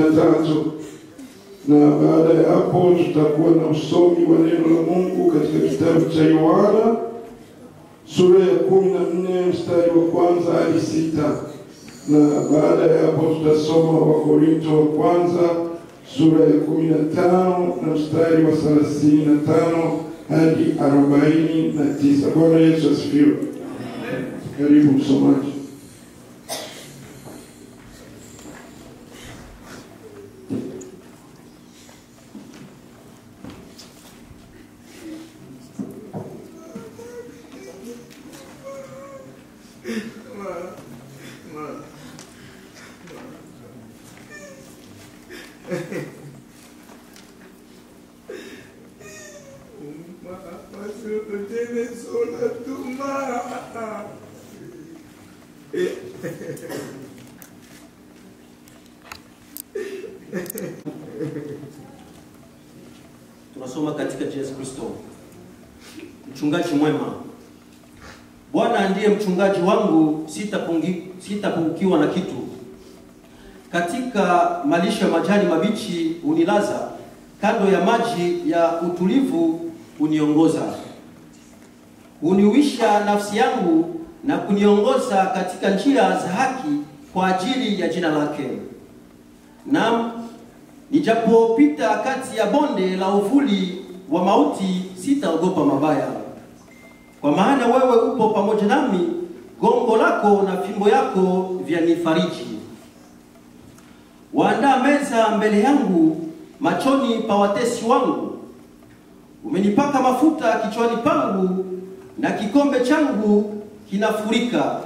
23 na baada ya hapo tutakuwa na usomi wa neno la Mungu katika kitabu cha Yohana sura ya 14 mstari wa kwanza hadi 6, na baada ya hapo tutasoma Wakorintho wa kwanza sura ya 15 na mstari wa 35 hadi 49. Bwana Yesu asifiwe. Karibu msomaji. Tunasoma katika Yesu Kristo. Mchungaji mwema. Bwana ndiye mchungaji wangu, sitapungukiwa na kitu. Katika malisho ya majani mabichi unilaza, kando ya maji ya utulivu uniongoza. Uniuisha nafsi yangu na kuniongoza katika njia za haki kwa ajili ya jina lake. Naam, nijapopita kati ya bonde la uvuli wa mauti, sitaogopa mabaya. Kwa maana wewe upo pamoja nami, gongo lako na fimbo yako vyanifariji. Waandaa meza mbele yangu machoni pa watesi wangu. Umenipaka mafuta kichwani pangu, na kikombe changu kinafurika.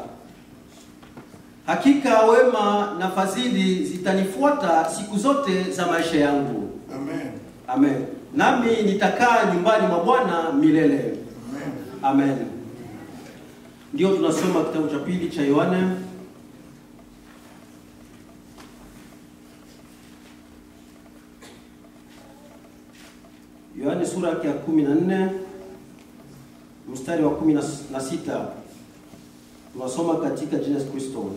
Hakika wema na fadhili zitanifuata siku zote za maisha yangu. Amen. Amen. Nami nitakaa nyumbani mwa Bwana milele. Amen. Amen. Ndio tunasoma kitabu cha pili cha Yohana. Yohane sura ya 14 mstari wa 16. Tunasoma katika jina la Kristo.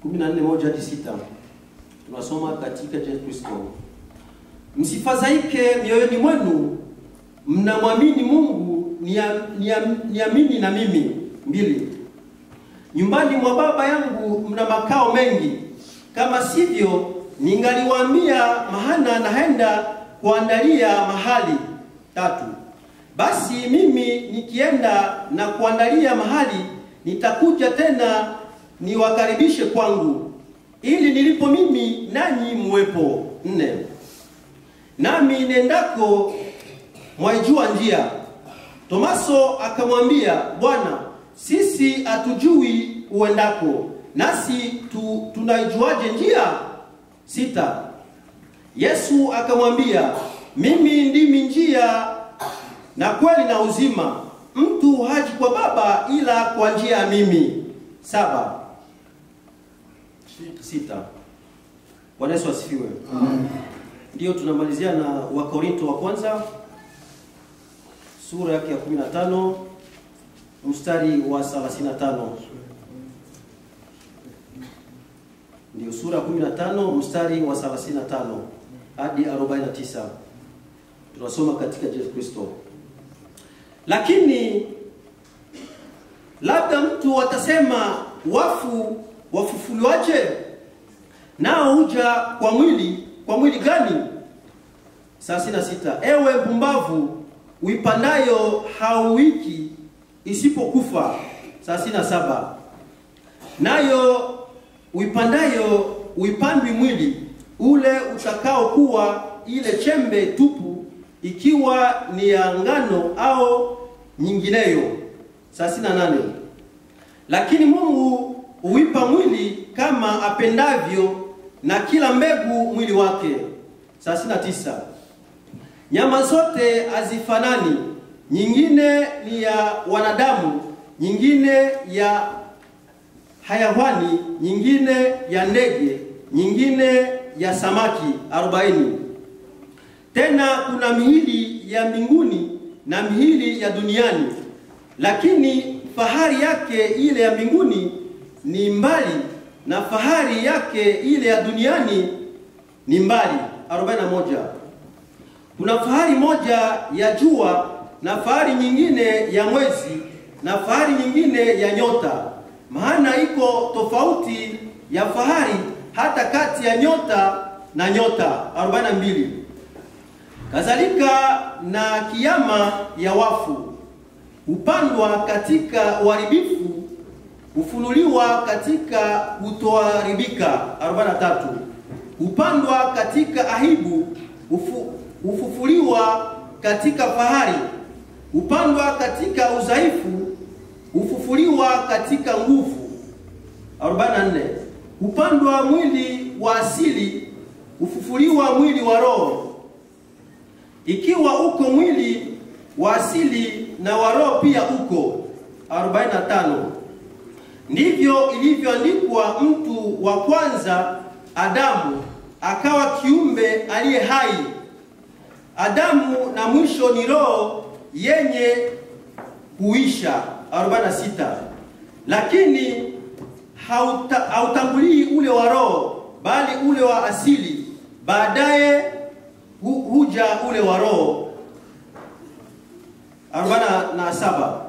14:1-6. Tunasoma katika jina la Kristo. Msifadhaike mioyoni mwenu, mnamwamini Mungu, niamini na mimi. 2. Nyumbani mwa Baba yangu mna makao mengi, kama sivyo ningaliwaambia, mahana naenda kuandalia mahali. 3. Basi mimi nikienda na kuandalia mahali, nitakuja tena niwakaribishe kwangu, ili nilipo mimi nanyi muwepo. 4. Nami nendako mwaijua njia. Tomaso akamwambia, Bwana, sisi hatujui uendako, nasi tunaijuaje njia? 6. Yesu akamwambia, mimi ndimi njia na kweli na uzima, mtu haji kwa Baba ila kwa njia ya mimi. 7. Bwana Yesu asifiwe. Amen. Ndio tunamalizia na Wakorinto wa kwanza sura yake ya 15 mstari wa 35. Ndio sura 15 mstari wa 35 hadi 49. Tunasoma katika Yesu Kristo. Lakini labda mtu atasema, wafu wafufuliwaje? Nao huja kwa mwili gani? 36. Ewe mpumbavu, uipandayo hauwiki isipokufa. 37. Nayo uipandayo uipandwi mwili ule utakao kuwa ile chembe tupu, ikiwa ni ya ngano au nyingineyo. 38. Lakini Mungu huipa mwili kama apendavyo, na kila mbegu mwili wake. 39. Nyama zote hazifanani, nyingine ni ya wanadamu, nyingine ya hayawani, nyingine ya ndege, nyingine ya samaki. 40. Tena kuna miili ya mbinguni na miili ya duniani, lakini fahari yake ile ya mbinguni ni mbali, na fahari yake ile ya duniani ni mbali. 41. Kuna fahari moja ya jua, na fahari nyingine ya mwezi, na fahari nyingine ya nyota, maana iko tofauti ya fahari hata kati ya nyota na nyota. 42. Kadhalika na kiyama ya wafu, upandwa katika uharibifu, ufunuliwa katika kutoharibika. 43. Upandwa katika aibu, ufufuliwa katika fahari. Upandwa katika udhaifu, ufufuliwa katika nguvu. 44. Upandwa mwili wa asili, ufufuliwa mwili wa roho. Ikiwa uko mwili wa asili na wa roho pia uko. 45. Ndivyo ilivyoandikwa, mtu wa kwanza Adamu akawa kiumbe aliye hai. Adamu na mwisho ni roho yenye kuisha. 46. Lakini hautangulii ule wa roho, bali ule wa asili, baadaye huja ule wa roho. 47.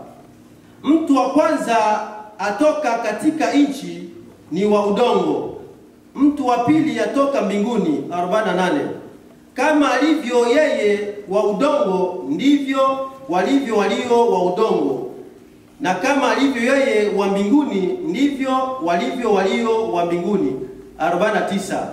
Mtu wa kwanza atoka katika nchi, ni wa udongo. Mtu wa pili atoka mbinguni. 48. Kama alivyo yeye wa udongo, ndivyo walivyo walio wa udongo, na kama alivyo yeye wa mbinguni, ndivyo walivyo walio wa mbinguni. 49.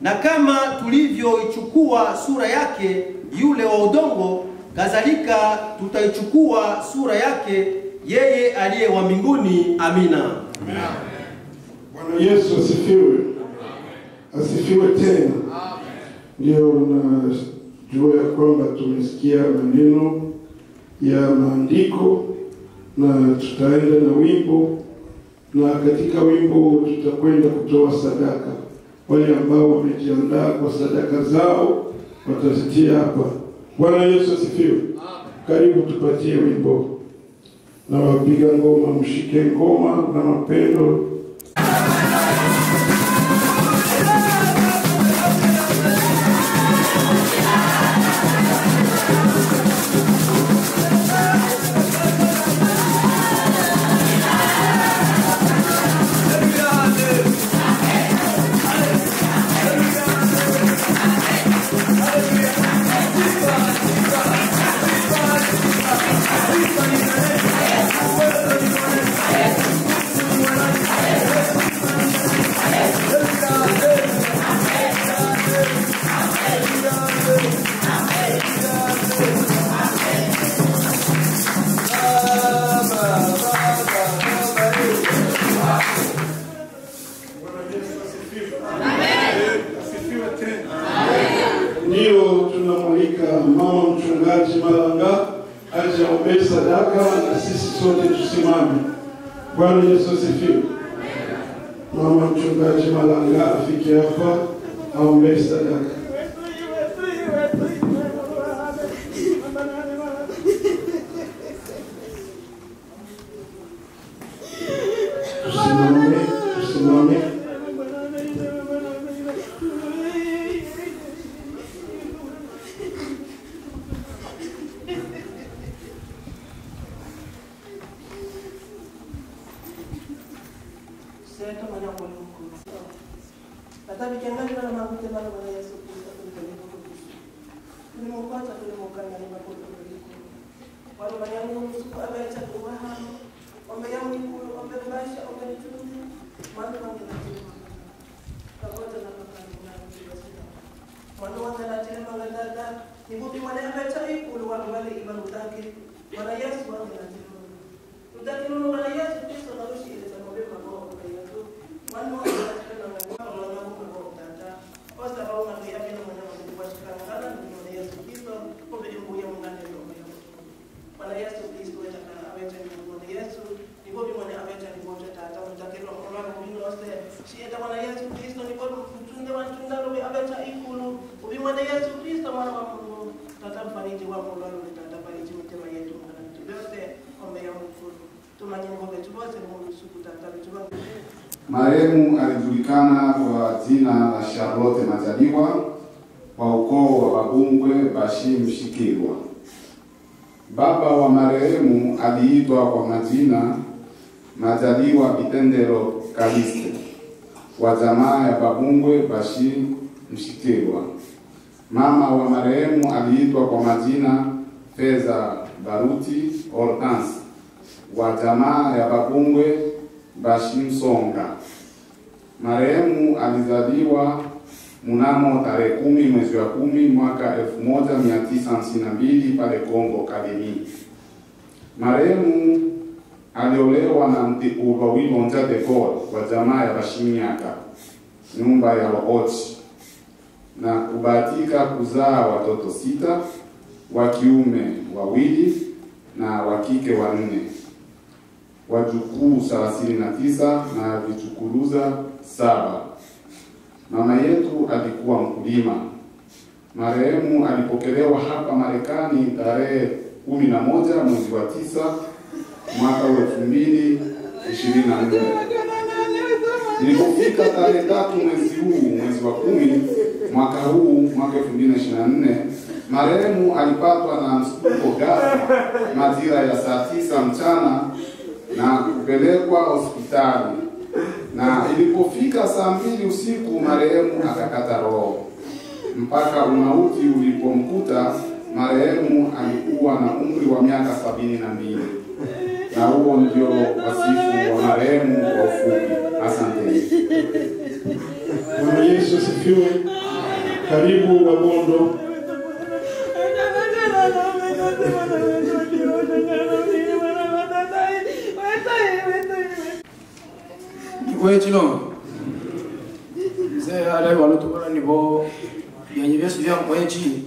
Na kama tulivyoichukua sura yake yule wa udongo, kadhalika tutaichukua sura yake yeye aliye wa mbinguni. Amina. Amen. Bwana Yesu asifiwe. Asifiwe tena. Ndio najua ya kwamba tumesikia maneno ya maandiko, na tutaenda na wimbo na katika wimbo tutakwenda kutoa sadaka. Wale ambao wamejiandaa kwa sadaka zao watazitia hapa. Bwana Yesu asifiwe. Karibu tupatie wimbo. Na wapiga ngoma mshike ngoma na mapendo. Ndio tunamwalika mama mchungaji Malanga aje aombe sadaka na sisi sote tusimame. Bwana Yesu asifiwe. Mama mchungaji Malanga afike hapa aombe sadaka. Tusimame. Marehemu alijulikana kwa jina la Charlotte Majaliwa wa ukoo wa Babungwe Bashi Mshikirwa. Baba wa marehemu aliitwa kwa majina Majaliwa Bitendero Kaliste wa jamaa ya Babungwe Bashi Mshikirwa. Mama wa marehemu aliitwa kwa majina Feza Baruti Hortense wa jamaa ya Babungwe Bashi Msonga. Marehemu alizaliwa mnamo tarehe 10 mwezi wa 10 mwaka 1952 pale Kongo Kalemi. Marehemu aliolewa na Mtikuru Wilonja de Gaulle wa jamaa ya Bashimiaka, nyumba ya Waochi, na kubahatika kuzaa watoto 6, wa kiume 2 na wa kike 4, wajukuu 39 na vichukuruza 7. Mama yetu alikuwa mkulima. Marehemu alipokelewa hapa Marekani tarehe 11 mwezi wa 9 mwaka 2024. Ilipofika tarehe 3 mwezi wa 10 mwaka huu mwaka 2024, marehemu alipatwa na mshtuko ghafla majira ya saa 9 mchana na kupelekwa hospitali, na ilipofika saa 2 usiku marehemu akakata roho. Mpaka umauti ulipomkuta, marehemu alikuwa na umri wa miaka 72. Na huo ndio wasifu wa marehemu kwa ufupi. Asante. Bwana Yesu asifiwe. Karibu Wabondo. Kwa chino mzee ale walotokana nibo yanyivyasi vya mwechi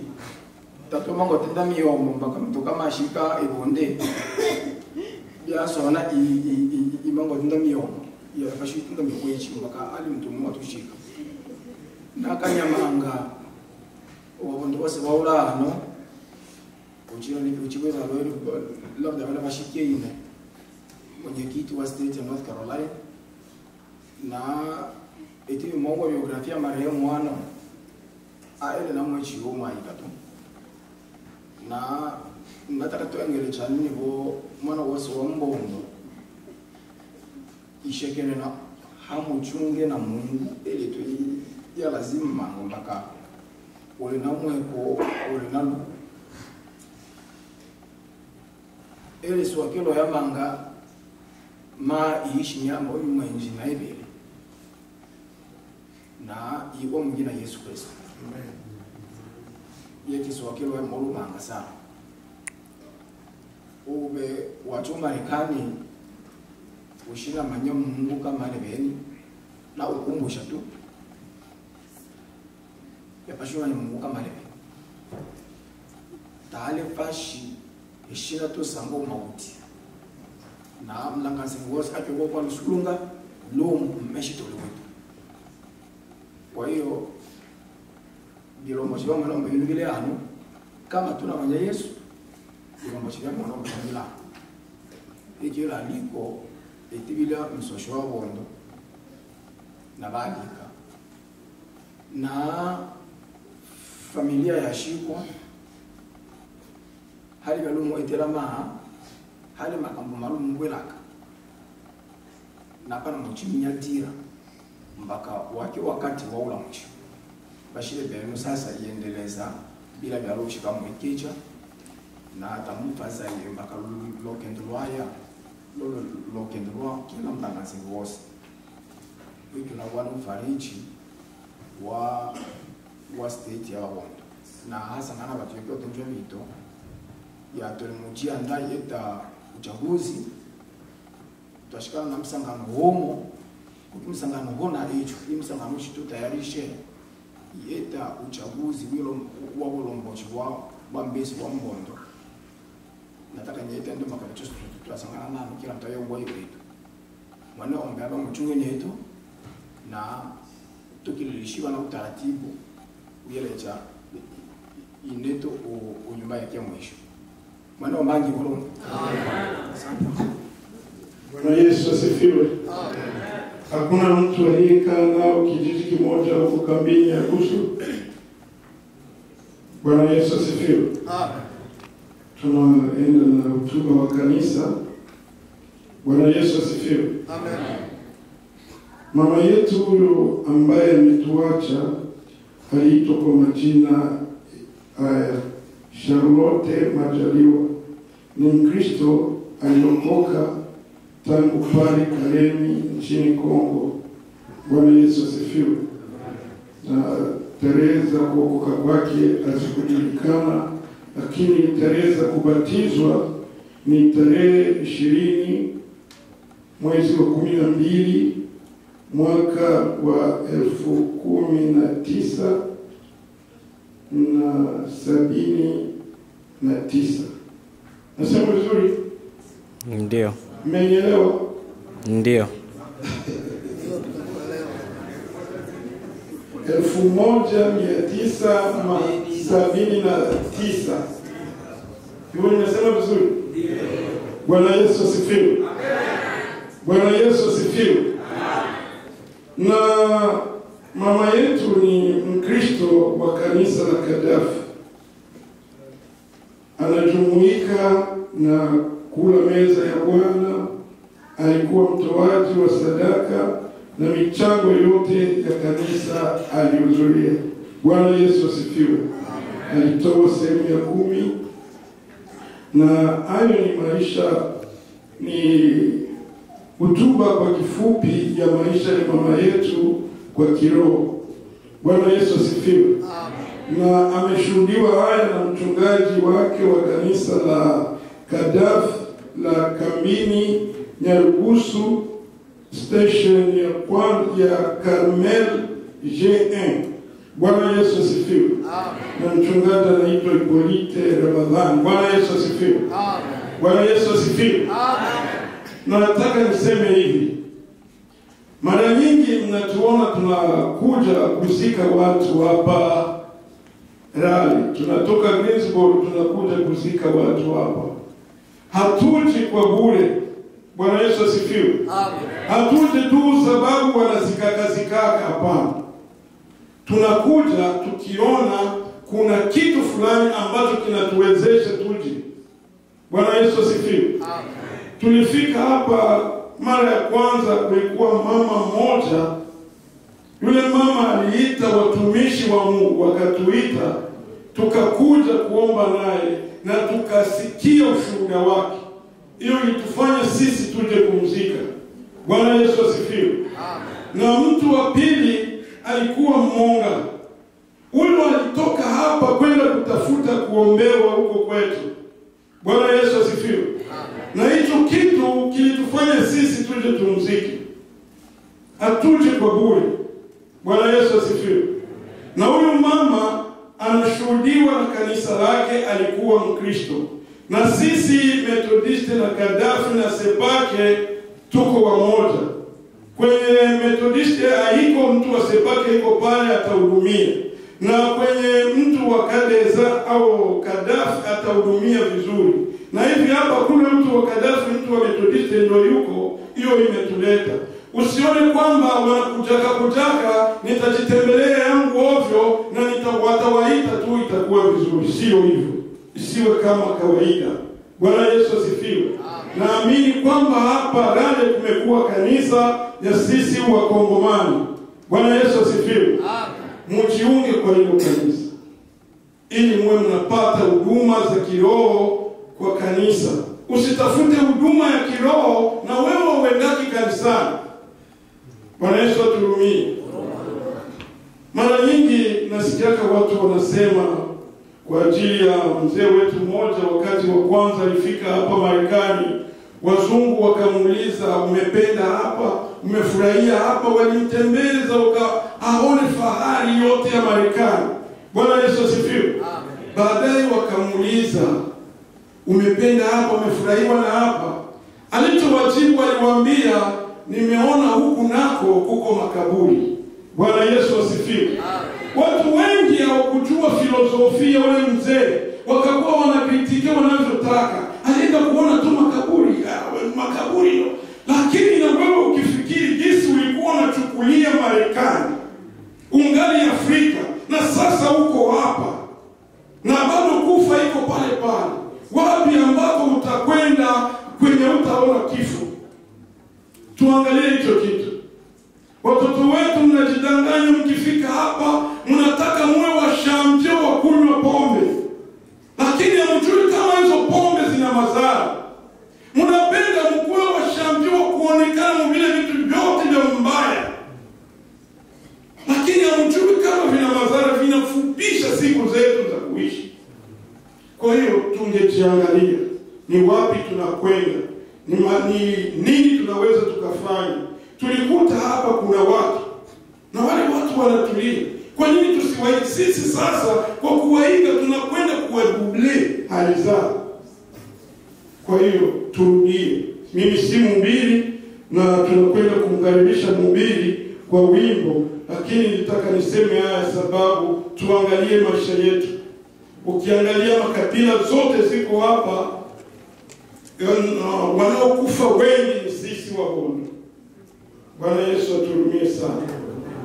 tatoma ngo tenda miyombo mpaka mtu kama shika ibonde ya sona imango tenda miyombo ya kashitinga mkwechi mpaka ali mtumu watushika na kanyamanga wabondo bose baulano uchiweza leo labda wale bashikie ine mwenyekiti wa state ya North Carolina na eti mongo biografia marehemu wana aele na mwechi woma ikatu na nataka tuengele chani bo mwana wose wa mbongo ishekene na hamu chunge na Mungu ili tu ya lazima mpaka ule na mweko ule na lu ele swakelo ya manga ma iishi nyambo mwenji na ibele na iwo mwingine Yesu Kristo amen yeki swakelo ya molu manga sana ube watu Marekani ushina manya Mungu kama lebeni na ukumbusha tu ya pashura ni Mungu kama lebeni taale fashi ishina to sango mauti na mlanganzi ngozi akyo kwa lusulunga lo meshi tolewetu kwa hiyo bilombo chiwa mwana mbili ano kama tunamanya Yesu bilombo chiwa mwana mbili ejyo la liko etibila msosho wa bondo na badika na familia ya shikwa hali galumo eterama hali makambo malumu ngwelaka na pana mchiminya tira mpaka wake wakati wa ula mchi bashile benu sasa iendeleza bila biarushi kama ikicha na atamufaza ile mpaka lokendwaya lokendwa kila mtangazi wose wiki na wana fariji wa state ya Bondo na hasa nana watu yote ndio mito ya tulimujia ndai eta uchaguzi tutashikana na msangano homo ukimsangano hona hicho imsangano shitu tayarishe eta uchaguzi wilo wa bulombochi wa mbesi wa Mbondo nataka nyete ndo makacho tutasangana nalo kila mtayo ngoi wetu mwana ombe aba mchunge neto na tukilishiwa na utaratibu uyelecha ineto unyumba yake mwisho mwana mangi bolo amen. Bwana Yesu asifiwe. Hakuna mtu aliyekaa nao kijiji kimoja huko kambini ya Kusu. Bwana Yesu asifiwe. Tunaenda na hotuba wa kanisa. Bwana Yesu asifiwe. Amen. Mama yetu huyo ambaye ametuacha aliitwa kwa majina Charlotte Majaliwa. Ni Mkristo aliokoka tangu pale Kalemi nchini Kongo. Bwana Yesu asifiwe. Na Teresa kuokoka kwake hazikujulikana, lakini Teresa kubatizwa ni tarehe 20 mwezi wa 12 mwaka wa 1979. Nasema vizuri? Ndio. Mmenielewa? Ndio. 1979. Hiyo nimesema vizuri? Ndio. Bwana Yesu asifiwe. Amen. Bwana Yesu asifiwe. Amen. Na mama yetu ni Mkristo wa kanisa la Kadafi. Anajumuika na kula meza ya Bwana, alikuwa mtoaji wa sadaka na michango yote ya kanisa alihudhuria. Bwana Yesu asifiwe. Alitoa sehemu ya 10 na hayo ni maisha, ni hotuba kwa kifupi ya maisha ya mama yetu kwa kiroho. Bwana Yesu asifiwe. Na ameshuhudiwa haya na mchungaji wake wa kanisa la Kadafi la kambini Nyarugusu station ya Carmel G1. Bwana Yesu asifiwe. Na mchungaji anaitwa Hippolyte Ramadhani. Bwana Yesu asifiwe. Bwana Yesu asifiwe. Na nataka niseme hivi, Mara nyingi mnatuona tunakuja kuzika watu hapa Rally. Tunatoka Greensboro tunakuja kuzika watu hapa. Hatuji kwa bure. Bwana Yesu asifiwe. Amen. Hatuji tu sababu wanazikaka, hapana. Tunakuja tukiona kuna kitu fulani ambacho kinatuwezesha tuje. Bwana Yesu asifiwe. Amen. Tulifika hapa mara ya kwanza, kulikuwa mama mmoja. Yule mama aliita watumishi wa Mungu, wakatuita, tukakuja kuomba naye na tukasikia ushuhuda wake. Hiyo ilitufanya sisi tuje kumzika. Bwana Yesu asifiwe. Na mtu wa pili alikuwa mmonga. Huyo alitoka hapa kwenda kutafuta kuombewa huko kwetu. Bwana Yesu asifiwe. Na hicho kitu kilitufanya sisi tuje tumziki. Hatuje kwa bure. Bwana Yesu asifiwe. Na huyu mama anashuhudiwa na kanisa lake, alikuwa Mkristo. Na sisi Methodist na Gaddafi na Sebake tuko wamoja. Kwenye Methodist haiko mtu wa Sebake iko pale atahudumia. Na kwenye mtu wa Kadeza au Gaddafi atahudumia vizuri. Na hivi hapa kuna mtu wa Gaddafi, mtu wa Methodist ndio yuko, hiyo imetuleta. Usione kwamba wanakujaka nitajitembelea yangu ovyo na nitawatawaita tu itakuwa vizuri. Sio hivyo. Isiwe kama kawaida. Bwana Yesu asifiwe. Naamini kwamba hapa Rally kumekuwa kanisa ya sisi wa Kongomani. Bwana Yesu asifiwe. Mjiunge kwa hilo kanisa, ili mwe mnapata huduma za kiroho kwa kanisa. Usitafute huduma ya kiroho na wewe uendaki kanisani. Bwana Yesu aturumie. Mara nyingi nasikia watu wanasema kwa ajili ya mzee wetu mmoja, wakati wa kwanza alifika hapa Marekani, wazungu wakamuuliza, umependa hapa, umefurahia hapa? Walimtembeza aone fahari yote ya Marekani. Bwana Yesu asifiwe. Baadaye wakamuuliza, umependa hapa, umefurahiwa na hapa? Alichowajibu, aliwaambia, nimeona huku nako kuko makaburi. Bwana Yesu asifiwe. Watu wengi hawakujua filosofia ule mzee, wakakuwa wanakritika wanavyotaka. Alienda kuona tu makaburi, makaburi. Lakini na wewe ukifikiri jinsi ulikuwa unachukulia Marekani, ungali Afrika, na sasa uko hapa, na bado kufa iko pale pale. Wapi ambapo utakwenda kwenye utaona kifo? Tuangalie hicho kitu. Watoto wetu mnajidanganya, mkifika hapa mnataka muwe washamjio wa kunywa pombe, lakini hamjui kama hizo pombe zina madhara. Mnapenda mkuwe washamjio wa kuonekana vile vitu vyote vya mbaya, lakini hamjui kama vina madhara, vinafupisha siku zetu za kuishi. Kwa hiyo tungejiangalia ni wapi tunakwenda, ni nini tunaweza tukafanya. Tulikuta hapa kuna watu, na wale watu wanatulia. Kwa nini tusiwaige sisi sasa? Kwa kuwaiga tunakwenda kuwaduble hali zao. Kwa hiyo turudie. Mimi si mhubiri na tunakwenda kumkaribisha mhubiri kwa wimbo, lakini nitaka niseme haya sababu tuangalie maisha yetu. Ukiangalia makabila zote ziko hapa, wanaokufa wengi ni sisi Wabondo. Bwana Yesu aturumie sana.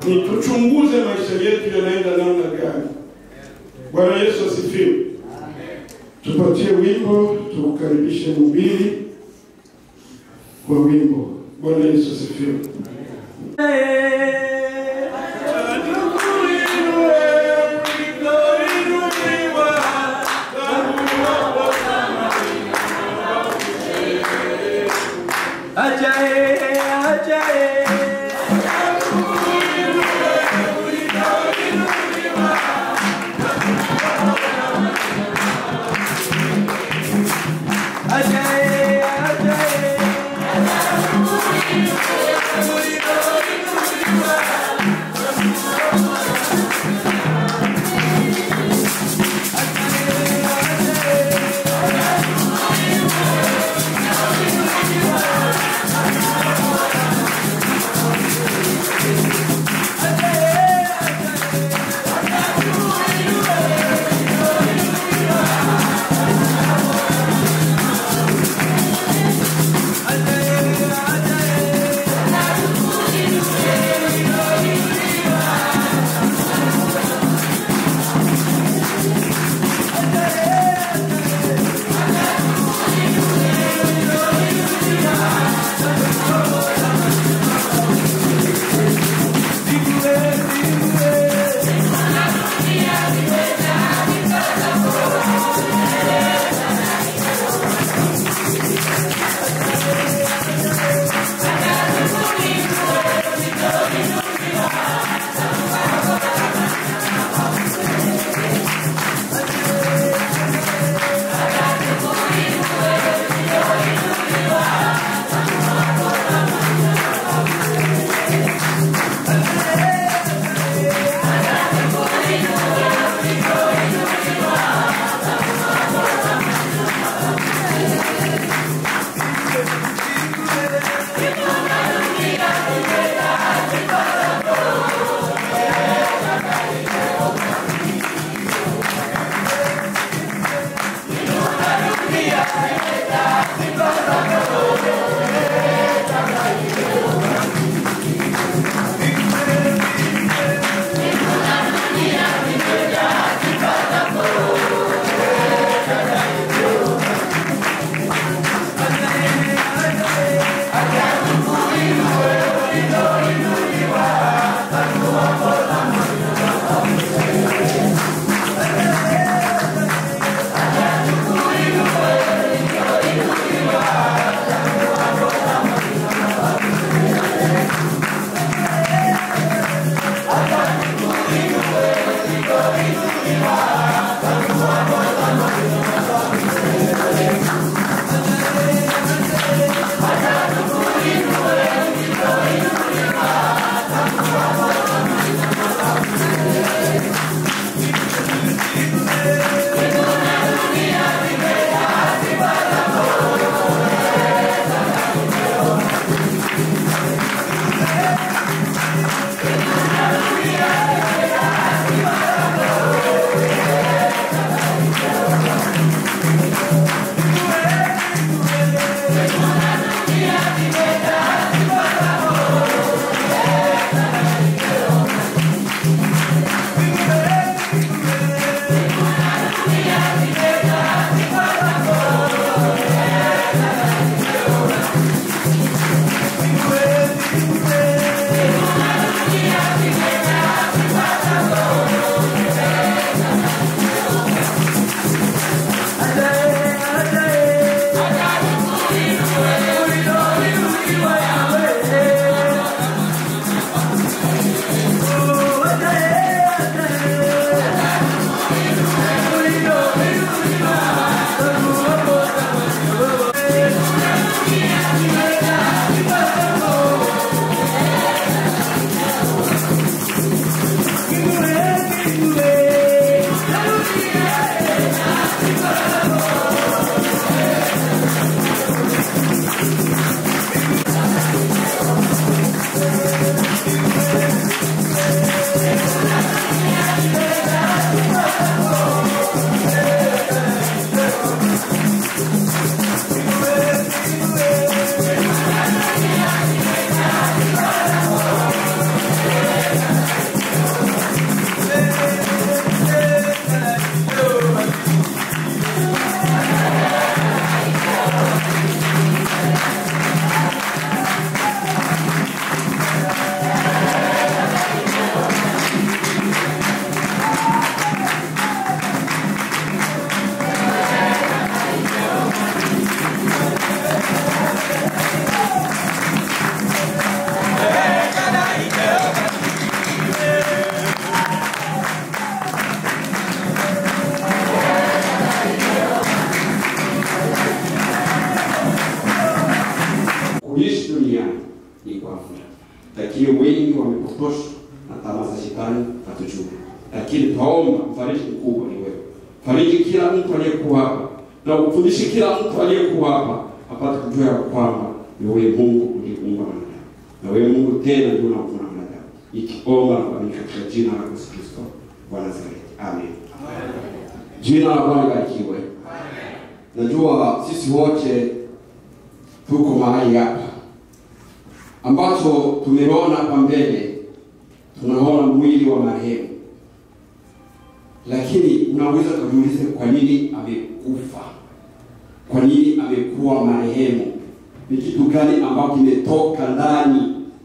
Ni tuchunguze maisha yetu yanaenda namna gani. Bwana Yesu asifiwe. Tupatie wimbo, tukaribishe mhubiri kwa wimbo. Bwana Yesu asifiwe. Ajay, ajay, ajay, ajay, ajay, ajay, ajay, lakini wengi wamepotoshwa na tamaa za shetani hatujui. Lakini tuomba mfariji mkubwa ni wewe. Fariji kila mtu aliyekuwa hapa na ufundishe kila mtu aliyekuwa hapa apate kujua kwamba ni wewe Mungu uliyeumba wanadamu. Na wewe Mungu tena ndio unaumba wanadamu. Ikiomba kwa katika jina la Yesu Kristo wa Nazareti. Amen. Amen. Jina la Bwana libarikiwe. Amen. Najua sisi wote tuko mahali hapa ambacho tumeona hapa mbele, tunaona mwili wa marehemu. Lakini unaweza kujiuliza kwa nini amekufa? Kwa nini amekuwa marehemu? Ni kitu gani ambacho kimetoka ndani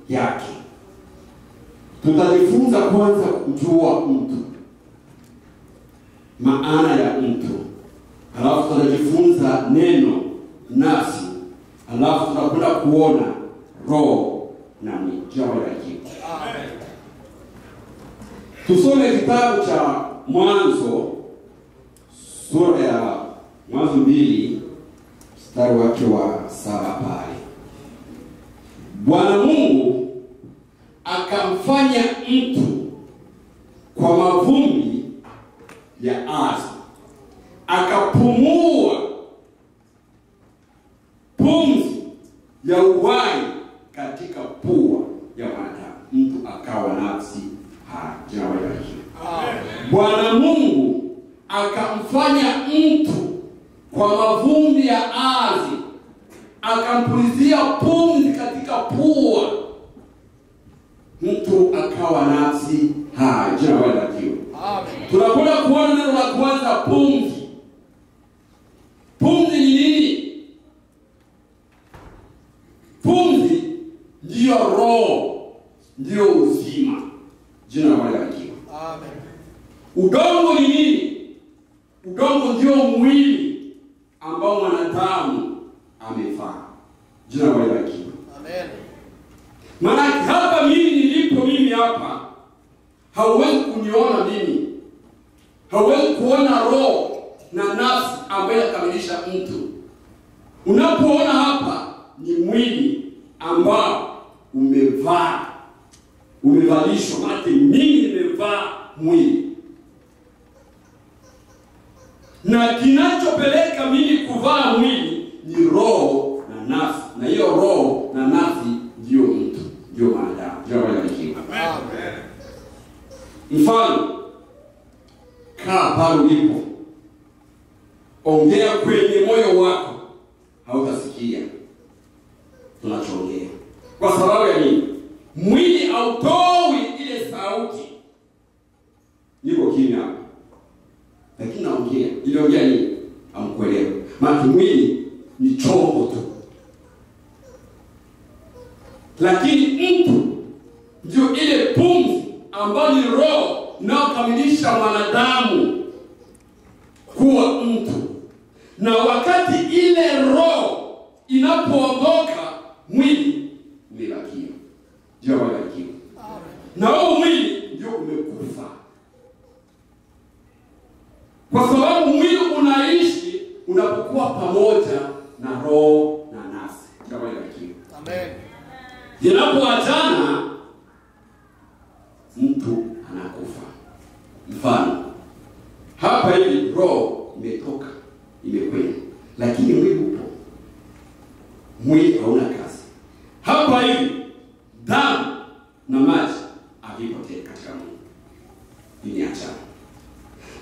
yake? Tutajifunza kwanza kujua mtu, maana ya mtu. Alafu tutajifunza neno nafsi. Alafu tutakwenda kuona roho na mwili. Amen. Tusome kitabu cha Mwanzo sura ya Mwanzo 2 mstari wake wa 7 pale. Bwana Mungu akamfanya mtu kwa mavumbi ya ardhi, akapumua pumzi ya uhai katika pua ya mwanadamu, mtu akawa nafsi hai. Jina la Bwana. Bwana Mungu akamfanya mtu kwa mavumbi ya ardhi, akampulizia pumzi katika pua, mtu akawa nafsi hai. Jina la Bwana. Tunakwenda kuona neno la kwanza, pumzi. Pumzi ni nini? Pumzi ndiyo roho, ndiyo uzima. Jina la Bwana. Amen. Udongo ni nini? Udongo ndio mwili ambao mwanadamu amefaa. Jina la Bwana. Amen. Maana hapa mimi nilipo, mimi hapa, hauwezi kuniona mimi. Hauwezi kuona roho na nafsi ambayo inakamilisha mtu. Unapoona hapa ni mwili ambao umevalishwa. Maana mimi nimevaa mwili. Na kinachopeleka mimi kuvaa mwili ni roho na nafsi. Na hiyo roho na nafsi ndio mtu. ndio mwanadamu. Ndio wanabarikiwa. Amen. Mfano, kaa pale ulipo, ongea kwenye moyo wako, hautasikia tunachoongea. Kwa sababu ya nini? Mwili hautoi ile sauti. Niko kimya hapa, lakini naongea. Iliongea nini? Hamkuelewa. Maana mwili ni chombo tu, lakini mtu ndio ile pumzi ambayo ni roho inayokamilisha mwanadamu kuwa mtu. Na wakati ile roho inapoondoka, mwili umebakia. Ndio umebakia. Na huo mwili ndio umekufa. Kwa sababu mwili unaishi unapokuwa pamoja na roho na nafsi. Ndio umebakia. Amen. Zinapoachana, mtu anakufa. Mfano, hapa hivi roho imetoka, imekwenda, lakini mwili upo. Mwili hauna kazi. Hapa hivi damu na maji havipo tena katika mwili. Vimeachana.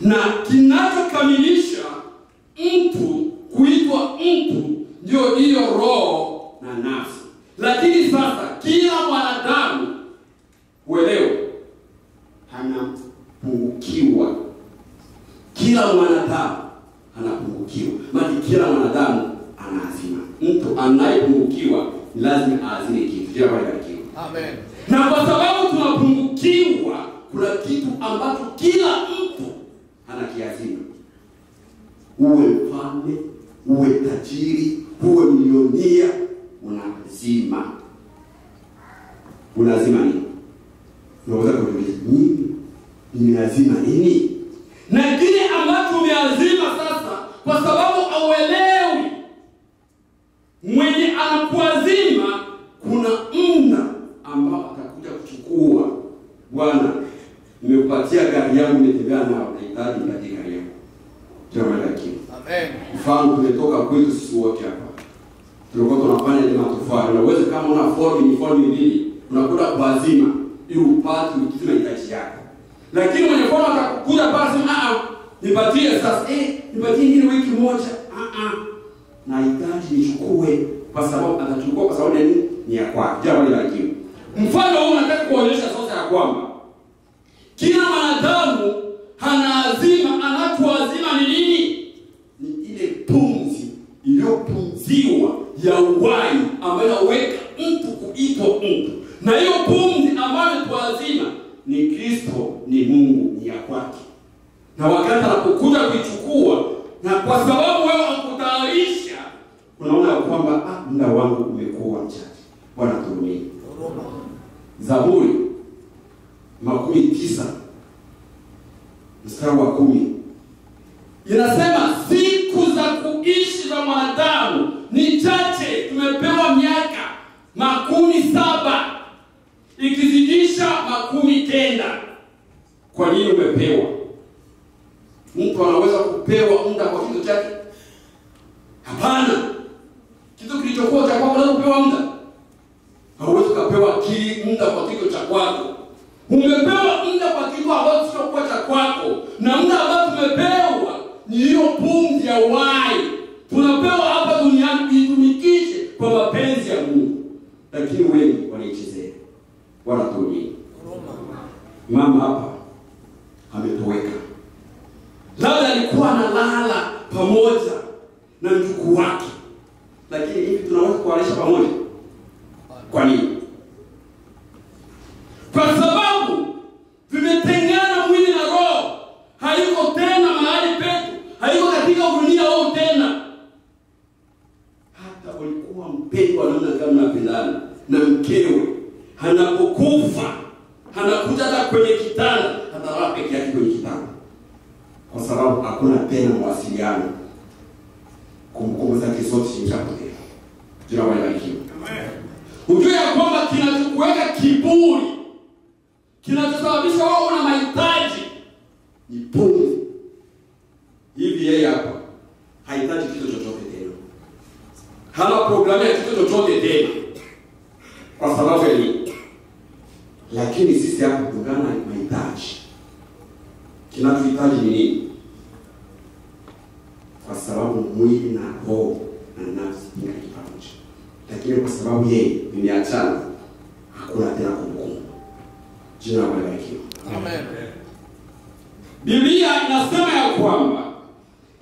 Na kinachokamilisha mtu kuitwa mtu ndio hiyo roho na nafsi. Lakini sasa kila mwanadamu, uelewe, anapungukiwa. Kila mwanadamu anapungukiwa. Maana kila mwanadamu ana hazina. Mtu anayepungukiwa ni lazima aazime kitu. Ndio barikiwa. Amen. Na kwa sababu tunapungukiwa, kuna kitu ambacho kila mtu anakiazima. Uwe mfalme, uwe tajiri, uwe milionia, unazima. Unazima nini? Unaweza kuuliza, nimeazima nini? Na kile ambacho umeazima sasa, kwa sababu hauelewi, mwenye anakuazima kuna muda ambao atakuja kuchukua. Bwana, nimekupatia gari yangu, nimetembea nao, nahitaji katika gari yangu. Jamani lakini. Amen. Mfano tumetoka kwetu sisi wote hapa. Tulikuwa tunafanya ile matofali. Unaweza kama una form mbili, unakuta kuazima ili upate ukizima mahitaji yako. Lakini mwenye form atakuja basi, nipatie sasa. Nipatie nini wiki moja? Nahitaji nichukue, kwa sababu atachukua kwa sababu nini? Ni ya kwake. Jamani lakini. Mfano huu nataka kuonyesha sasa ya kwamba kila mwanadamu anaazima, anachoazima ni nini? Ni ile pumzi iliyopumziwa ya uhai ambayo inaweka mtu kuitwa mtu. Na hiyo pumzi ambayo tuazima ni Kristo, ni Mungu, ni ya kwake. Na wakati anapokuja kuichukua, na kwa sababu wewe unakutayarisha, unaona kwamba muda wangu umekuwa mchache. Bwana tuhurumie. Zaburi 19 mstari wa 10 inasema, siku za kuishi za mwanadamu ni chache. Tumepewa miaka 70 ikizidisha 90. Kwa nini umepewa? Mtu anaweza kupewa muda kwa kitu chake? Hapana. Kitu kilichokuwa cha kwako unaweza kupewa muda. Hauwezi kupewa muda kwa kitu cha kwako. Umepewa muda kwa kitu ambacho sio kwa cha kwako. Na muda ambao tumepewa ni hiyo pumzi ya uhai. Tunapewa hapa duniani itumikishe kwa mapenzi ya Mungu. Lakini wengi wanaichezea. Wanatumia. Mama hapa ametoweka. Labda alikuwa analala pamoja na mjukuu wake. Lakini hivi tunaweza kuwalisha pamoja? Kwa nini? Kwa sababu vimetengana mwili na roho. Haiko tena mahali petu. Haiko katika dunia huu tena. Hata ulikuwa mpendwa namna kama unapendana na mkewe, anapokufa anakuja hata kwenye kitanda, atalala peke yake kwenye kitanda. Kwa sababu hakuna tena mawasiliano. Kumbukumbu zake zote zimeshapotea. Jina la Bwana libarikiwe. Amen. Ujue ya kwamba kinachokuweka kiburi, kinachosababisha wewe una mahitaji, ni pumzi. Hivi yeye hapa hahitaji kitu chochote tena. Hana programu ya kitu chochote tena. Kwa sababu ya nini? Lakini sisi hapa kulingana na mahitaji. Kinachohitaji ni nini? Kwa sababu mwili na roho na nafsi ingali pamoja. Lakini kwa sababu yeye vimeachana, hakuna tena kumbukumbu. Jina la Bwana libarikiwe. Amen. Biblia inasema ya kwamba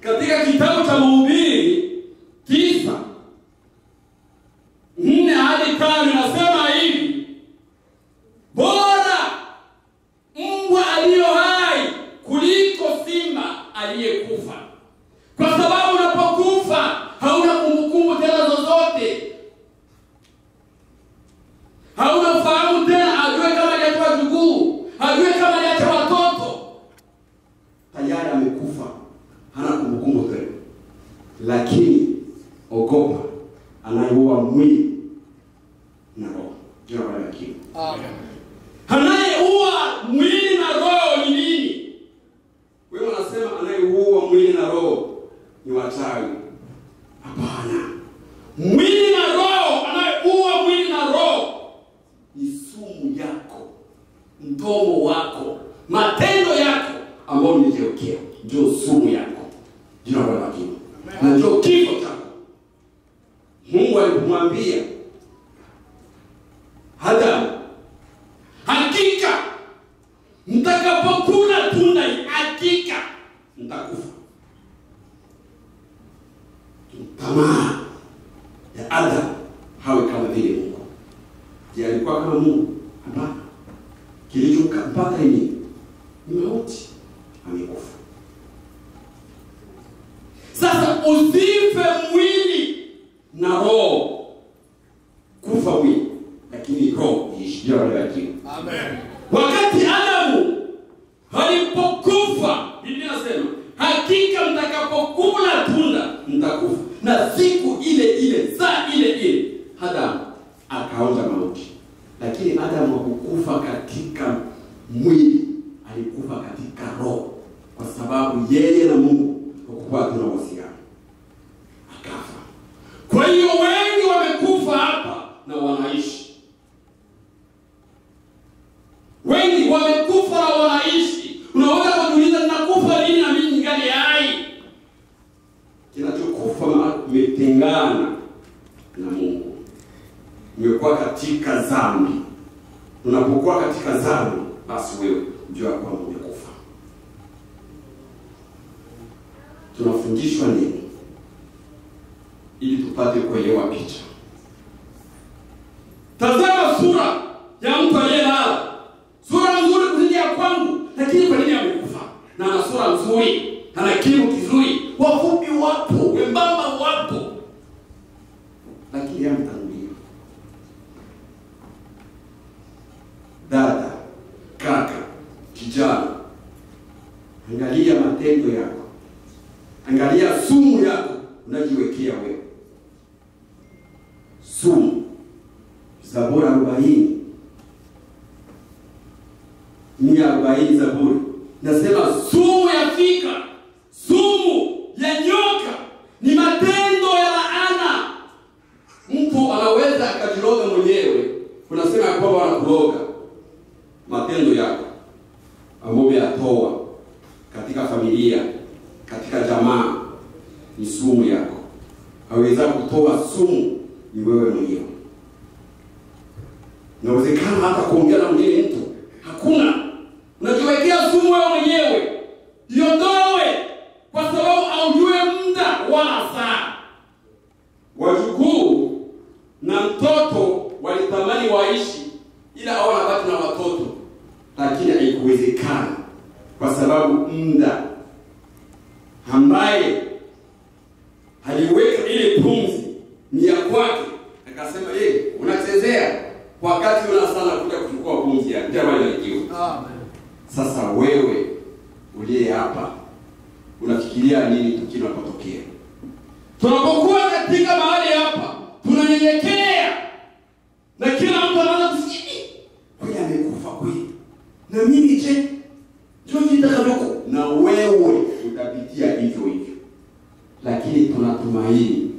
katika kitabu cha Mhubiri 9:4-5 inasema hivi: bora mbwa aliyo hai kuliko simba aliyekufa. Kwa sababu unapokufa hauna kumbukumbu tena zozote. Hauna ufahamu tena, ajue kama aliacha jukuu, ajue kama aliacha watoto. Tayari amekufa, hana kumbukumbu tena. Lakini ogopa anayeua mwili na roho. Jina la Bwana libarikiwe. Amen. Anayeua mwili na roho ni nini? Wewe unasema anayeua mwili na roho ni wachawi. Hapana. Mwili na roho, anayeua mwili na roho ni sumu yako, mdomo wako, matendo yako ambayo umejiwekea, ndio sumu yako. Jina la Bwana libarikiwe. Na ndio kifo chako. Mungu alipomwambia Adamu, hakika mtakapokula tunda hili, hakika mtakufa. Tamaa ya Adamu hawe kama vile Mungu. Je, alikuwa kama Mungu? Hapana. Kilichompata ni mauti, amekufa. Sasa usife mwili na roho. Kufa mwili, lakini roho iishi. Jina la Bwana libarikiwe. Amen. Wakati Adamu alipokufa, Biblia inasema hakika mtakapokula tunda mtakufa. Na siku ile ile, saa ile ile, Adamu akaonja mauti. Lakini Adamu hakukufa katika mwili, alikufa katika roho, kwa sababu yeye na Mungu hakukuwa tena wasiana. Akafa. Kwa hiyo wengi wamekufa hapa na wanaishi. Wengi wamekufa na wanaishi. Unaweza kujiuliza, ninakufa lini na mimi ningali hai? Kinachokufa umetengana na Mungu. Umekuwa katika dhambi. Unapokuwa katika dhambi, basi wewe ndio kwamba umekufa. Tunafundishwa nini ili tupate kuelewa picha? Tazama sura ya mtu aliyelala. Sura nzuri kuzidi ya kwangu, lakini kwa nini amekufa? Na ana sura nzuri, ana kiu kizuri, wafupi wapo, wembamba wapo, lakini hamtangulia. Dada, kaka, kijana, angalia matendo yako. Angalia sumu yako unajiwekea wewe. Sumu. Zaburi 40 Zaburi nasema sumu ya fika, sumu ya nyoka ni matendo ya laana. Mtu anaweza akajiroga mwenyewe. Unasema ya kwamba anakuroga. Matendo yako ambayo yatoa katika familia, katika jamaa, ni sumu yako. Haweza kutoa sumu ni wewe mwenyewe. Inawezekana hata kuongea na mwingine mtu hakuna. Unajiwekea sumu wewe mwenyewe. Iondoe, kwa sababu haujui muda wala saa. Wajukuu na mtoto walitamani waishi, ila hawana baki na watoto, lakini haikuwezekana kwa sababu muda ambaye aliweka ile pumzi ni ya kwake. Akasema unachezea wakati una sana kuja kuchukua pumzi ya jamaa ile. Amen. Sasa wewe uliye hapa unafikiria nini kinapotokea? Tunapokuwa katika mahali hapa tunanyenyekea, na kila mtu anaanza kusikia kweli amekufa kweli, na mimi je ndio nitakavyokuwa, na wewe utapitia hivyo hivyo. Lakini tunatumaini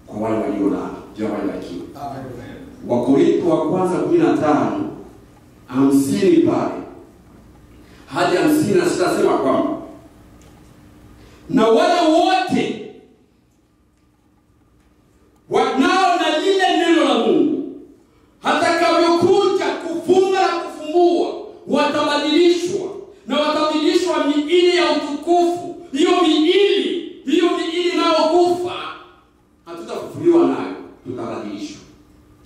kwa wale waliolala. Jina la Bwana libarikiwe. Amen. Wakorintho wa kwanza 15 50 pale hadi 56 nasema kwamba na wale wote wanao na lile neno la Mungu hatakavyokuja kufunga na kufungua watabadilishwa, na watabadilishwa miili ya utukufu. Hiyo miili inayokufa hatutafufuliwa nayo, tutabadilishwa.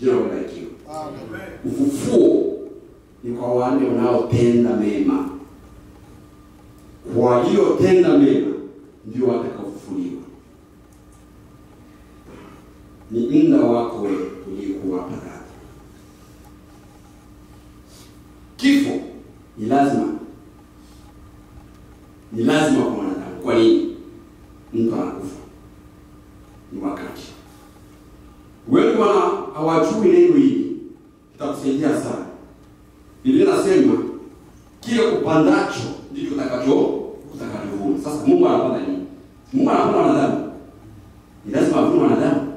Jina la Bwana. Amen. Ufufuo ni kwa wale wanaotenda mema. Kwa hiyo tenda mema ndio watakaofufuliwa. Ni muda wako wewe uliokuwa hapa. Kifo ni lazima kwa mwanadamu. Kwa nini? Mtu anakufa. Ni wakati. Wengi hawajui neno hili. Itakusaidia sana. Biblia inasema kile upandacho ndicho utakachovuna. Sasa Mungu anapanda nini? Mungu anapanda wanadamu. Ni lazima avune wanadamu.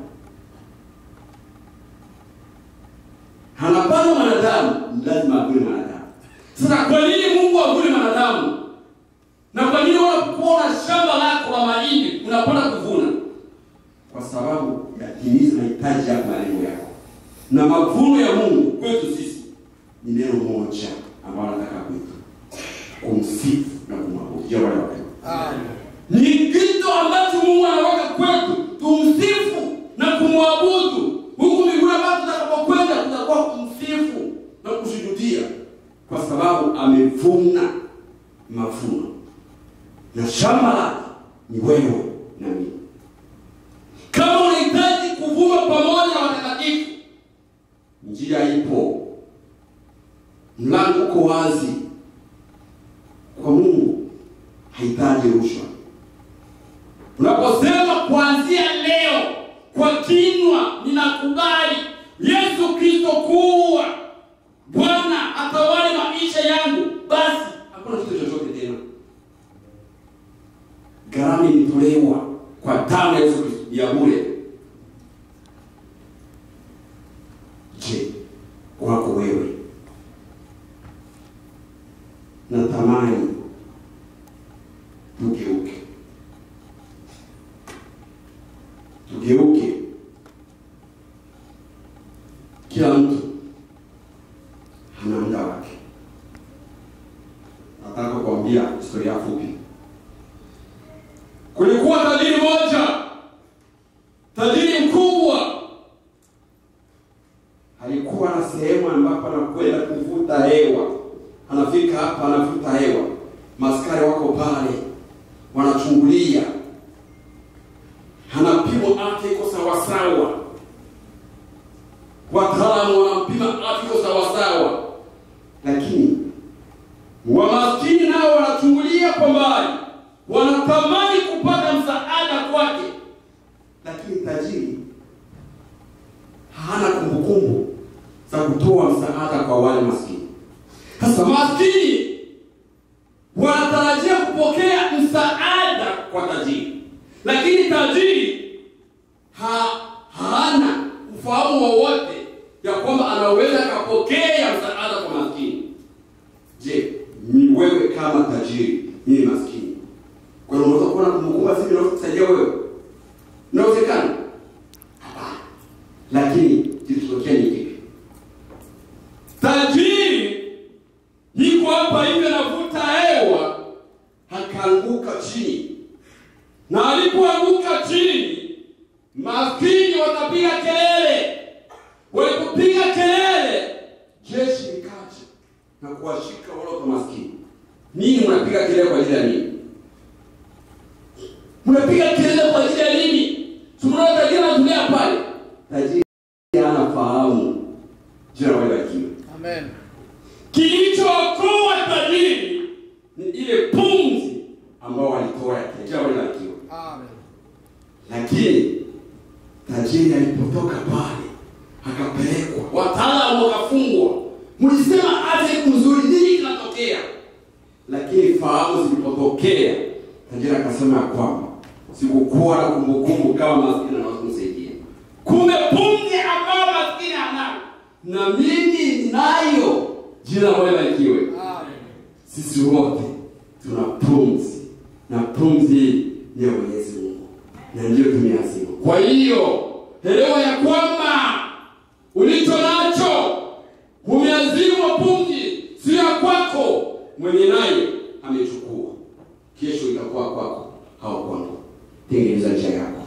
Anapanda wanadamu, ni lazima avune wanadamu. Sasa kwa nini Mungu avune wanadamu? Na kwa nini unapokuwa shamba lako la mahindi unapanda kuvuna? Kwa sababu yatimiza mahitaji ya malengo yako. Na mavuno ya Mungu kwetu sisi ni neno moja ambalo anataka kwetu: kumsifu na kumwabudu. Amen. Ni kitu ambacho Mungu anaweka kwetu, tumsifu na kumwabudu. Huko mbinguni ambapo tutakapokwenda tutakuwa kumsifu na kusujudia, kwa sababu amevuna mavuno. Na shamba lake ni wewe na mimi. Kama unahitaji kuvuna pamoja na watakatifu, njia ipo. Mlango uko wazi. Kwa Mungu hahitaji rushwa. Unaposema kuanzia leo kwa kinywa ninakubali Yesu Kristo kuwa Bwana atawale maisha yangu, basi hakuna kitu chochote tena. Gharama ilitolewa kwa damu ya Yesu Kristo ya bure. Je, wako wewe? Natamani tugeuke. Kila mtu ana muda wake. Nataka kuambia historia fupi. Kulikuwa tajiri moja, tajiri mkubwa. Alikuwa na sehemu ambapo anakwenda kuvuta hewa. Anafika hapa anavuta hewa. Maskari wako pale wanachungulia. Anapima afya iko sawa sawa. Wataalamu wanampima afya iko sawa sawa. Lakini wamaskini nao wanachungulia kwa mbali. Wanatamani kupata msaada kwake. Lakini tajiri hana kumbukumbu za kutoa msaada kwa wale maskini. Sasa maskini wanatarajia kupokea msaada kwa tajiri, lakini tajiri hana ufahamu wowote ya kwamba anaweza kupokea msaada kwa maskini. Je, ni wewe kama tajiri, ni maskini, kwa hiyo unaweza kuwa na kumbukumbu sisi ndio kusaidia wewe? Inawezekana? Hapana. Lakini kilichotokea ni kipi? Tajiri niko hapa hivi anavuta hewa, akaanguka chini. Na alipoanguka chini, maskini wakapiga kelele. Walipopiga kelele, jeshi likaja na kuwashika wale maskini. Nini mnapiga kelele kwa ajili ya nini? Mnapiga kelele kwa ajili ya nini? Tunaona tajiri anatumia pale. Tajiri anafahamu. Jina la Bwana. Amen. Kilichookoa tajiri ni ile pumzi ambao walitoa ya jina la Bwana. Amen. Lakini tajiri alipotoka pale akapelekwa, wataalamu wakafungwa. Mlisema aje nzuri, nini kinatokea? Lakini fahamu zilipotokea, tajiri akasema kwamba sikukuwa na kumbukumbu kama maskini na kumsaidia. Kumbe pumzi ambao maskini anayo na mimi ninayo Jina la Bwana libarikiwe. Sisi wote tuna pumzi, na pumzi ni ya Mwenyezi Mungu, na ndio tumeazima. Kwa hiyo elewa ya kwamba ulicho nacho umeazimwa, pumzi si ya kwako, mwenye naye amechukua. Kesho itakuwa kwako au kwangu. Tengeneza njia yako,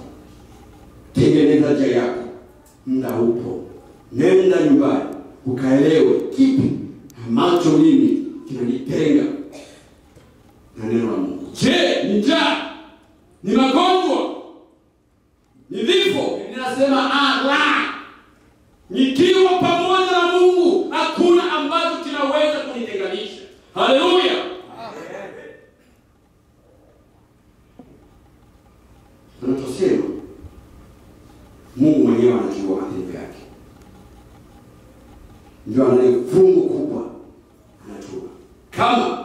tengeneza njia yako. Muda upo, nenda nyumbani ukaelewe kipi ambacho mimi kinanitenga na neno la Mungu. Je, ni njaa? Ni magonjwa? Ni vifo? Ninasema la. Nikiwa pamoja na Mungu hakuna ambacho kinaweza kunitenganisha. Haleluya. Tunatosema Mungu mwenyewe anajua matendo yake. Ndio anayefungu kubwa anajua. Kama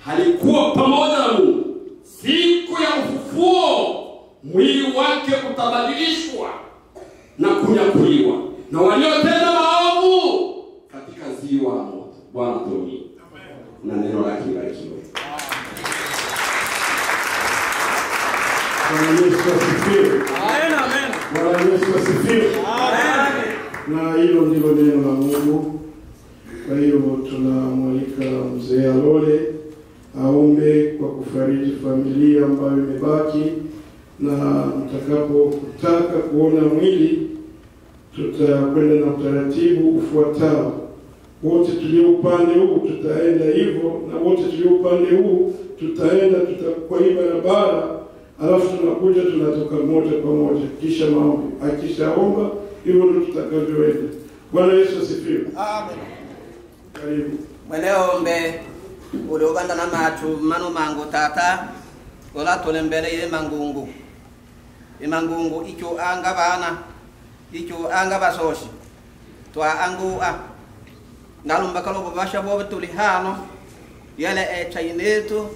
halikuwa pamoja na Mungu, siku ya ufufuo mwili wake utabadilishwa na kunyakuliwa na waliotenda maovu katika ziwa la moto. Bwana tuamini. Na neno lake libarikiwe. Bwana Yesu asifiwe. Amen. Bwana Yesu asifiwe. Amen. Na hilo ndilo neno la Mungu. Kwa hiyo tunamwalika mzee Alole aombe kwa kufariji familia ambayo imebaki, na mtakapotaka kuona mwili tutakwenda na utaratibu ufuatao. Wote tulio upande huu tutaenda hivyo, na wote tulio upande huu tutaenda, tutakuwa hii barabara, alafu tunakuja tunatoka moja kwa moja, kisha maombi. Akishaomba hivyo ndio tutakavyoenda. Bwana Yesu asifiwe. Amen. Karibu. Mweleombe ulioganda na matu manu mango tata ola tolembele ile mangungu. Imangungu icho anga bana, icho anga basoshi. Twa angu nalumba kalo babasha bobe tuli hano yale chainetu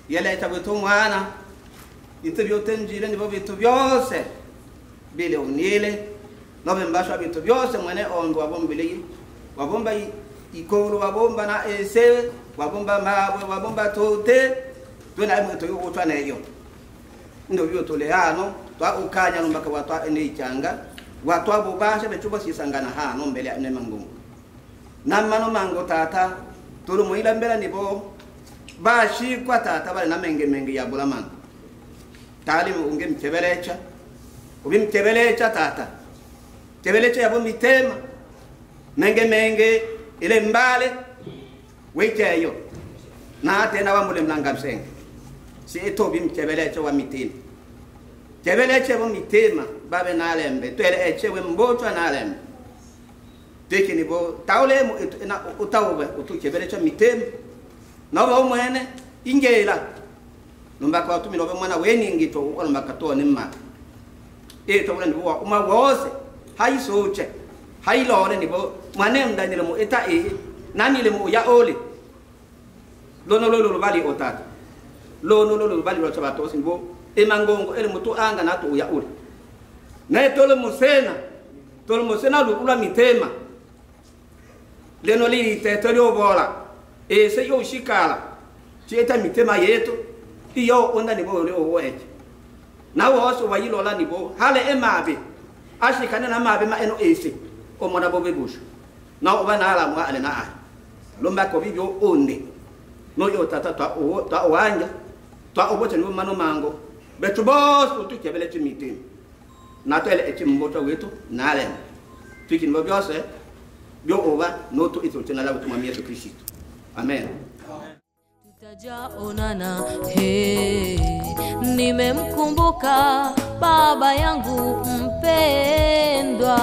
yale tabutu mwana itubyo tenjile ni bobe tubyose bile unile nobe mbasha bitu byose mwene ondo wabombile wabomba ikoro wabomba na ese wabomba mabwe wabomba tote tuna mwe toyo utwana eyo ndo byo tole hano twa ukanya lumbaka watwa ene ichanga watwa bobasha bechuba sisangana hano mbele ane mangungu na mano mango tata tulu muila mbela nibo bashi kwa tata bale na menge ya bulamana tali unge mtebelecha ubimtebelecha tata tebelecha yabo mitema menge ile mbale wecheyo na tena wamule mlanga msenge si eto bimtebelecha wa mitima tebelecha bo mitema babe na lembe twele echewe mbotwa na lembe teke ni bo taule mu na utawe utukebelecha mitema na ba umwene ingela lumbaka watumi lobe mwana weni ngito uko lumbaka to ni mma eto bula ndibo uma wose haisoche hailore nibo mwane mdanile mu eta nanile mu ya ole lono bali otata lono bali lo chabato simbo emangongo ele mutu anga na to ya ole na tole musena lukula mitema leno li tetoli obola se yo shikala cheta mitema yetu iyo onda nibo ole oweje na woso wayilola nibo hale emabe ashikana na mabe ma eno ese omona bobe bushu na obana ala mwa ale na ai lomba ko bibyo onde no yo tata twa wanja twa obote ni mano mango betu boss utukebele timitim na tele etimboto wetu na ale tukin bo byose byo oba no to itotena la butuma Yesu Kristo. Amen. Tutajaonana nimemkumbuka baba yangu mpendwa,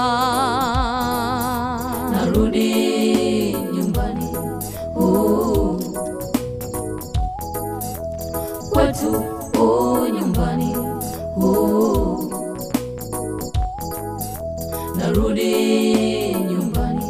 narudi nyumbani kwetu nyumbani narudi nyumbani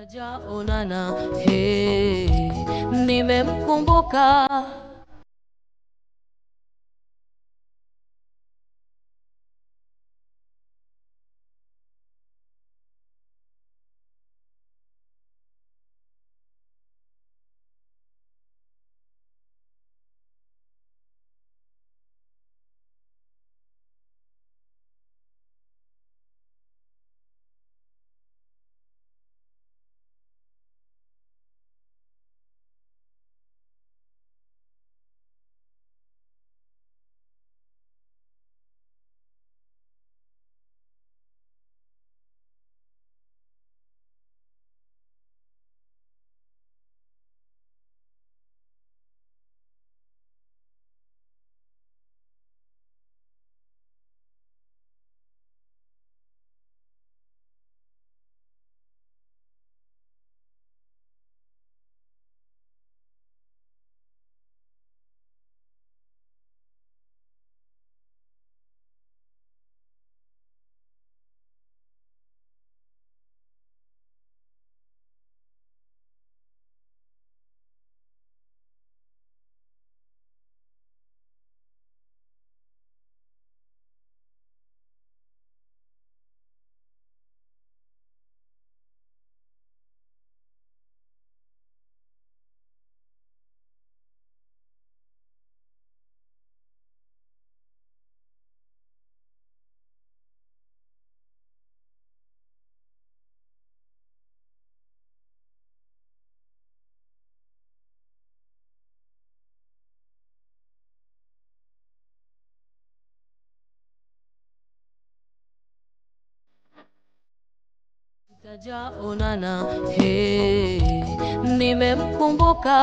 Tutajaonana, nimemkumbuka. Tutajaonana, nimemkumbuka.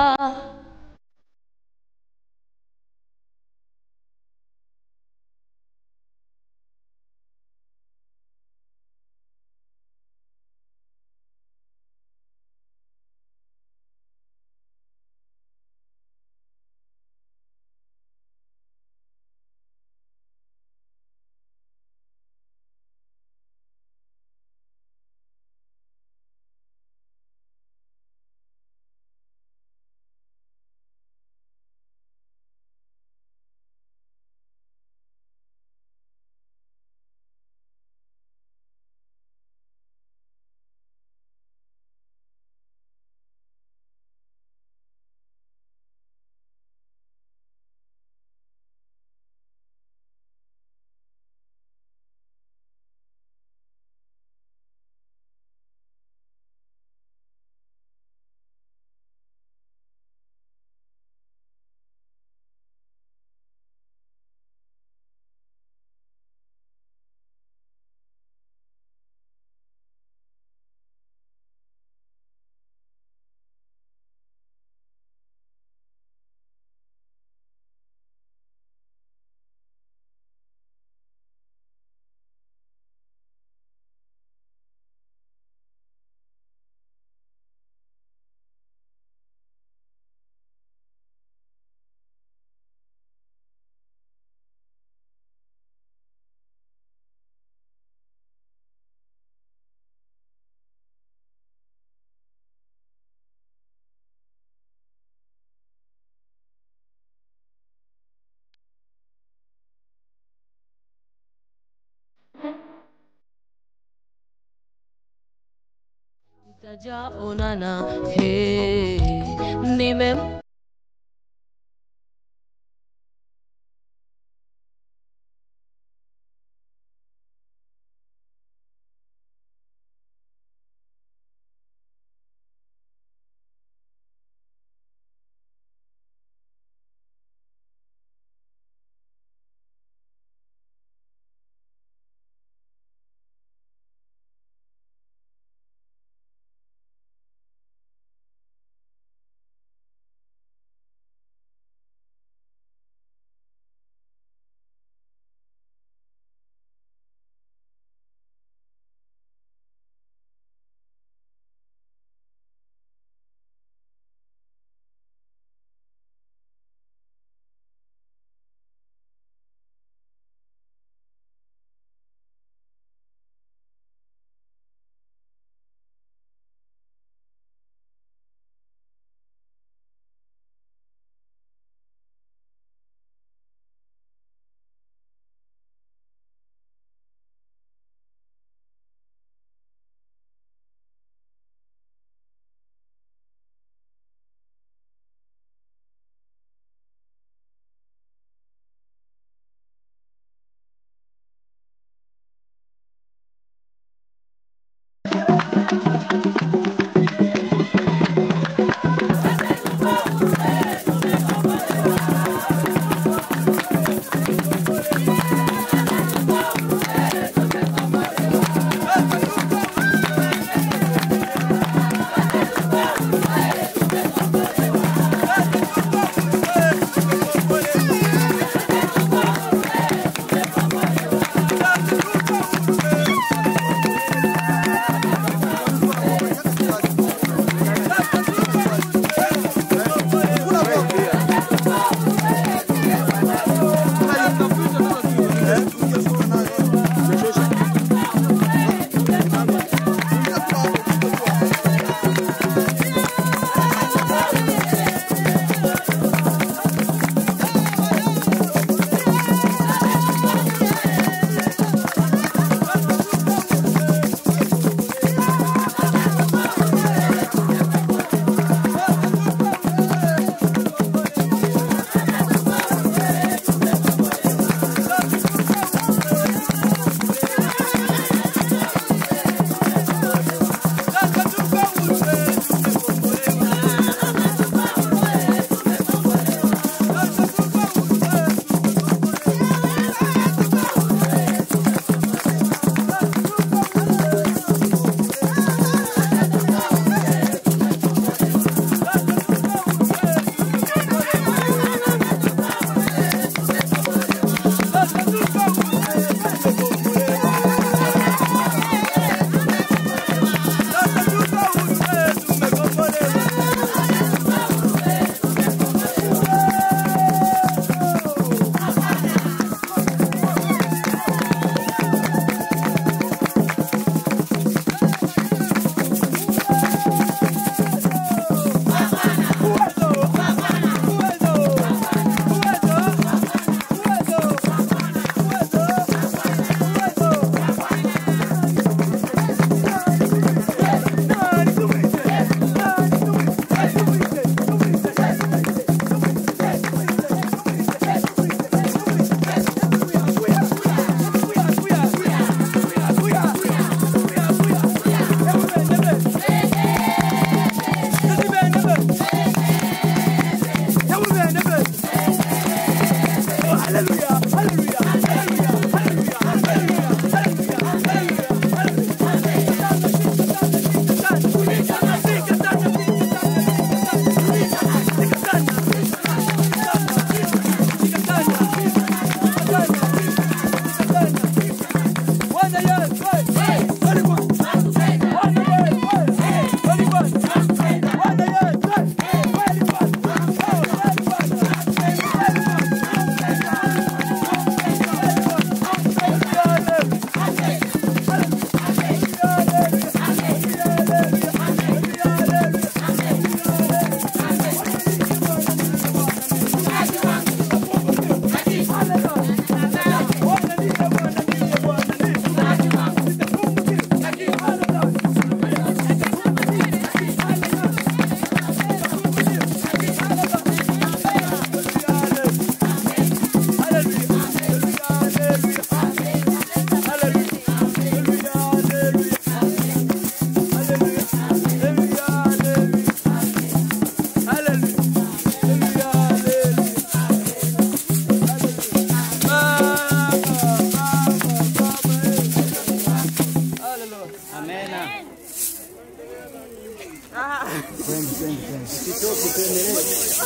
Tutajaonana, nimemkumbuka.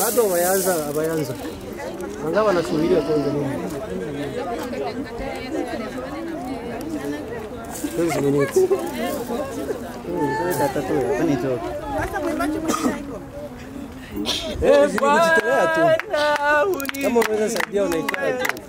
Bado wayanza. Anga wanasubiria Tanzania. 20 minutes. Sasa mwimbaji mwenyewe iko. Kujitolea tu. Kama unaweza saidia unaitoa tu.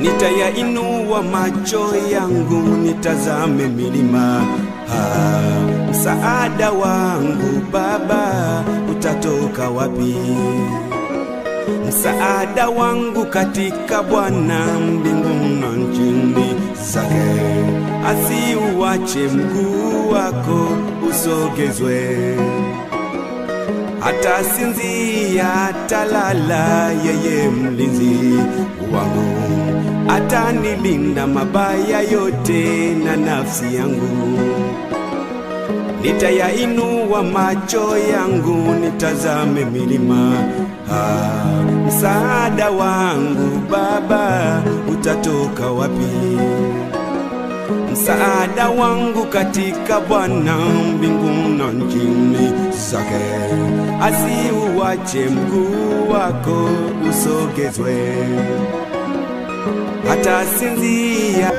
Nitayainua macho yangu nitazame milima, msaada wangu Baba utatoka wapi? Msaada wangu katika Bwana mbinguni na nchini zake. Asiuache mguu wako usogezwe, hata sinzia talala, yeye mlinzi wangu atanilinda mabaya yote na nafsi yangu. Nitayainua macho yangu nitazame milima, msaada wangu Baba utatoka wapi? Msaada wangu katika Bwana mbinguni na nchini zake. Asiuache mguu wako usogezwe, hata sinzia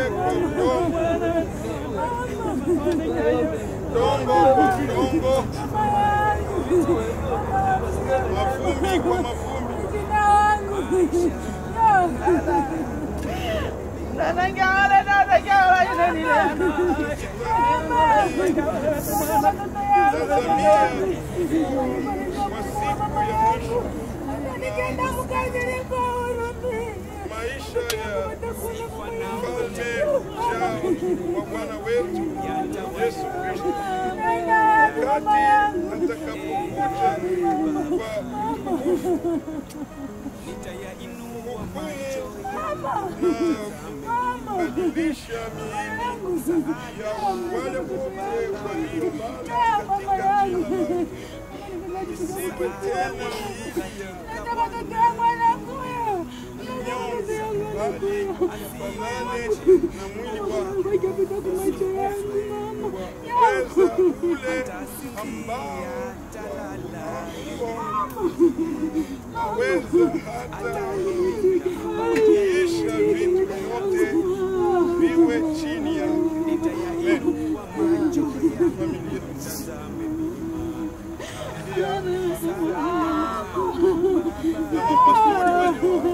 maisha ya mfalme wa Bwana wetu Yesu Kristo, wakati atakapokuja kubadilisha miili ya wale wote waliolala katika jina isiwe tena miili bali fanane na mwili wake, waweza ule ambao waweza hata kuisha vitu vyote viwe chini ya familia. Na mapastori walio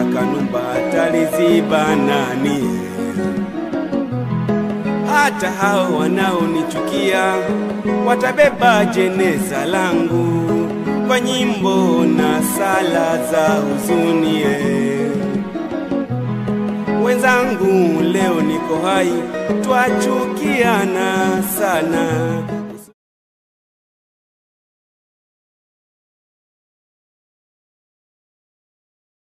la Kanumba taliziba nani? Hata hao wanaonichukia watabeba jeneza langu kwa nyimbo na sala za huzuni. Wenzangu leo niko hai, twachukiana sana.